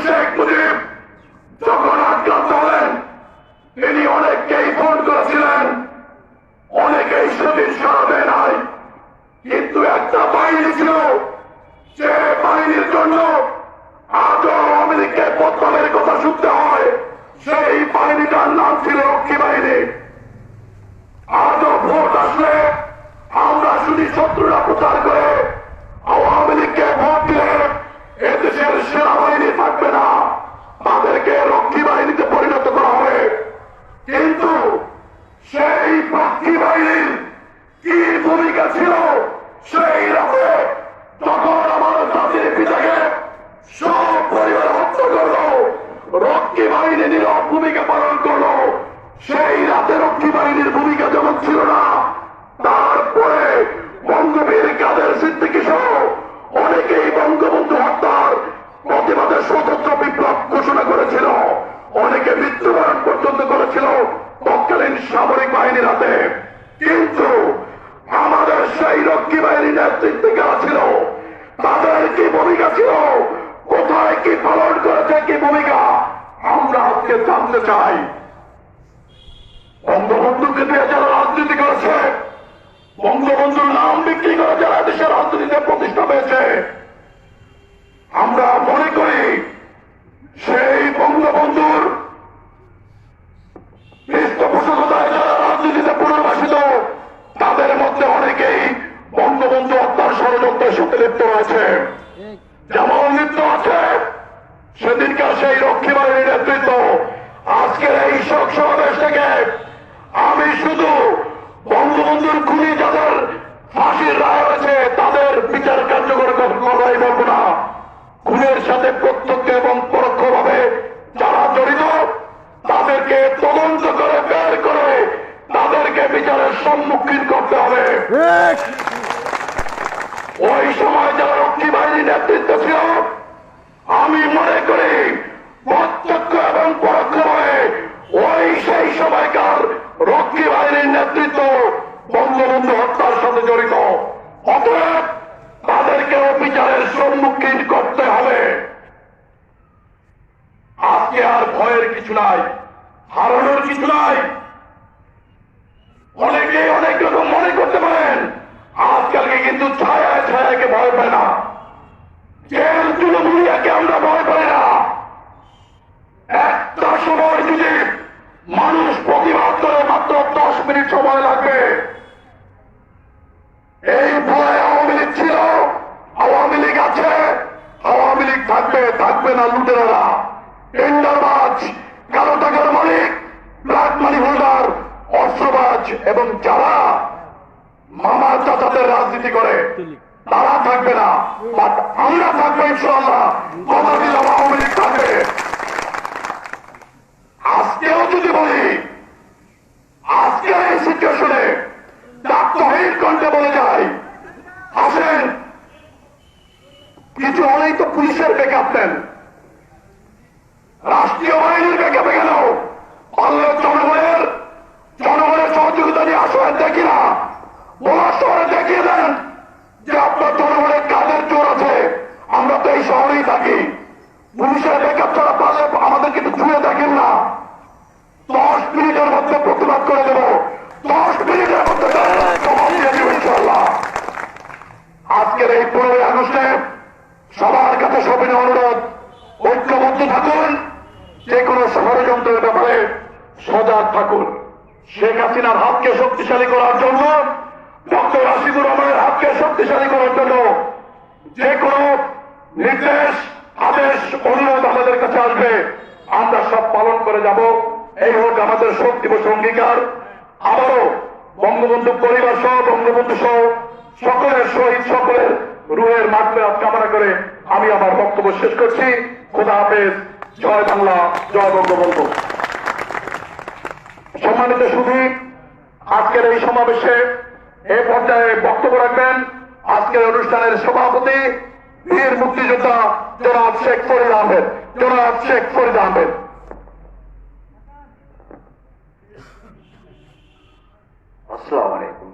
শেখ মুজিব যখন আক্রান্ত হলেন তিনি অনেককেই ফোন করেছিলেন, অনেকেই সেদিন সাড়া দেয় নাই। কিন্তু একটা বাহিনী ছিল, যে বাহিনীর জন্য আজও আওয়ামী লীগকে পতনের কথা শুনতে হয়। সেই বাহিনীটার নাম ছিল রক্ষী বাহিনী। আজও ভোট আসলে আমরা শুধু শত্রুরা প্রচার করে আওয়ামী লীগকে ভোট দিলে এদেশের সেনাবাহিনী থাকবে না, তাদেরকে রক্ষী বাহিনীতে পরিণত করা হবে। কিন্তু সেই রক্ষী বাহিনীর কি ভূমিকা ছিল সেই রাতে, যখন আমার জাতির পিতাকে সব পরিবার হত্যা করলো, রক্ষী বাহিনী নীরব ভূমিকা পালন করলো। সেই রাতে রক্ষী বাহিনীর ভূমিকা যেমন ছিল না, তারপরে বঙ্গবীর কাদের সিদ্দিকী সহ অনেকেই বঙ্গবন্ধু হত্যার প্রতিবাদে স্বতন্ত্র বিপ্লব ঘোষণা করেছিল, অনেকে মৃত্যুবরণ পর্যন্ত করেছিল তৎকালীন সামরিক বাহিনীর হাতে। কিন্তু আমাদের সেই রক্ষী বাহিনীর নেতৃত্বে কারা ছিল, তাদের কি ভূমিকা ছিল, কোথায় কি পালন করেছে, কি ভূমিকা, আমরা আজকে জানতে চাই। বঙ্গবন্ধুকে দিয়ে যারা রাজনীতি করেছে, বঙ্গবন্ধুর নাম বিক্রি করে যারা দেশের রাজনীতিতে প্রতিষ্ঠা পেয়েছে, আমরা মনে করি সেই বঙ্গবন্ধুর পৃষ্ঠপোষকতায় যারা রাজনীতিতে পুনর্বাসিত, তাদের মধ্যে অনেকেই বঙ্গবন্ধু হত্যার ষড়যন্ত্রের সাথে লিপ্ত রয়েছে। যেমন লিপ্ত আছে সেদিনকার সেই রক্ষী বাহিনীর নেতৃত্ব। আজকের এই শোক সমাবেশ থেকে আমি শুধু বঙ্গবন্ধুর খুনি যাদের ফাঁসির রায় হয়েছে তাদের বিচার কার্যকর কথাই বলবো না, খুনের সাথে প্রত্যক্ষ এবং পরোক্ষভাবে যারা জড়িত তাদেরকে তদন্ত করে বের করে তাদেরকে বিচারের সম্মুখীন করতে হবে। ওই সময় যারা রক্ষী বাহিনীর নেতৃত্ব ছিল, আমি মনে করি প্রত্যক্ষ এবং পরোক্ষভাবে ওই সেই সময়কার রক্ষী বাহিনীর নেতৃত্ব বঙ্গবন্ধু হত্যার সাথে জড়িত। অতএব তাদেরকেও বিচারের সম্মুখীন করতে হবে। আজকে আর ভয়ের কিছু নাই, হারানোর কিছু নাই। অনেকে অনেক রকম মনে করতে পারেন, আজকালকে কিন্তু ছায়ায় ছায়াকে ভয় পায় না, জেল চুলমুলিয়াকে আমরা ভয় পাই না। একটা সময় যদি মানুষ প্রতিবাদ করে মাত্র 10 মিনিট সময় লাগবে। এই ভয় আওয়ামী লীগ ছিল, আওয়ামী লীগ আছে, আওয়ামী লীগ থাকবে, থাকবে না লুটেরারা, টেন্ডারবাজ, কালো টাকার মালিক, ব্ল্যাক মানি হোল্ডার, অস্ত্রবাজ এবং যারা মামা চাচাদের রাজনীতি করে তারা থাকবে না। বাট আমরা থাকবো ইনশাআল্লাহ, কথা দিলাম আওয়ামী লীগ থাকবে। আজকেও যদি বলি, আজকের এই সিচুয়েশনে দায়িত্বহীন কণ্ঠে বলে যায়, আসেন কিছু হলেই তো পুলিশের ব্যাকআপ দেন, রাষ্ট্রীয় বাহিনীর ব্যাকআপে গেল, পারলে জনগণের সহযোগিতা নিয়ে আসেন, দেখি না বলার শহরে দেখিয়ে দেন যে আপনার জনগণের কাদের জোর আছে। আমরা তো এই শহরেই থাকি, পুলিশের ব্যাকআপ ছাড়া পারলে আমাদের কিন্তু ছুঁয়ে দেখেন না। 10 মিনিটের মধ্যে প্রতিবাদ করে দেব, 10 মিনিটের মধ্যে জবাব দিয়ে দেব ইনশাআল্লাহ। আজকের এই 15ই আগস্টে সবার কাছে সবিনয় অনুরোধ, ঐক্যবদ্ধ থাকুন, যে কোনো ষড়যন্ত্রের ব্যাপারে সজাগ থাকুন। শেখ হাসিনার হাতকে শক্তিশালী করার জন্য, ডক্টর আসিফুর রহমানের হাতকে শক্তিশালী করার জন্য যে কোনো নির্দেশ, আদেশ, অনুরোধ আমাদের কাছে আসবে, আমরা সব পালন করে যাব। এই হোক আমাদের শোক দিবস অঙ্গীকার। আবারও বঙ্গবন্ধু পরিবার সহ, বঙ্গবন্ধু সহ সকলের শহীদ, সকলের রুহের মাগফিরাত কামনা করে আমি আমার বক্তব্য শেষ করছি। খোদা হাফেজ। জয় বাংলা, জয় বঙ্গবন্ধু। সম্মানিত সুধী, আজকের এই সমাবেশে এই পর্যায়ে বক্তব্য রাখবেন আজকের অনুষ্ঠানের সভাপতি, বীর মুক্তিযোদ্ধা জনাব শেখ ফরিদ আহমেদ। জনাব শেখ ফরিদ আহমেদ। আসসালামু আলাইকুম।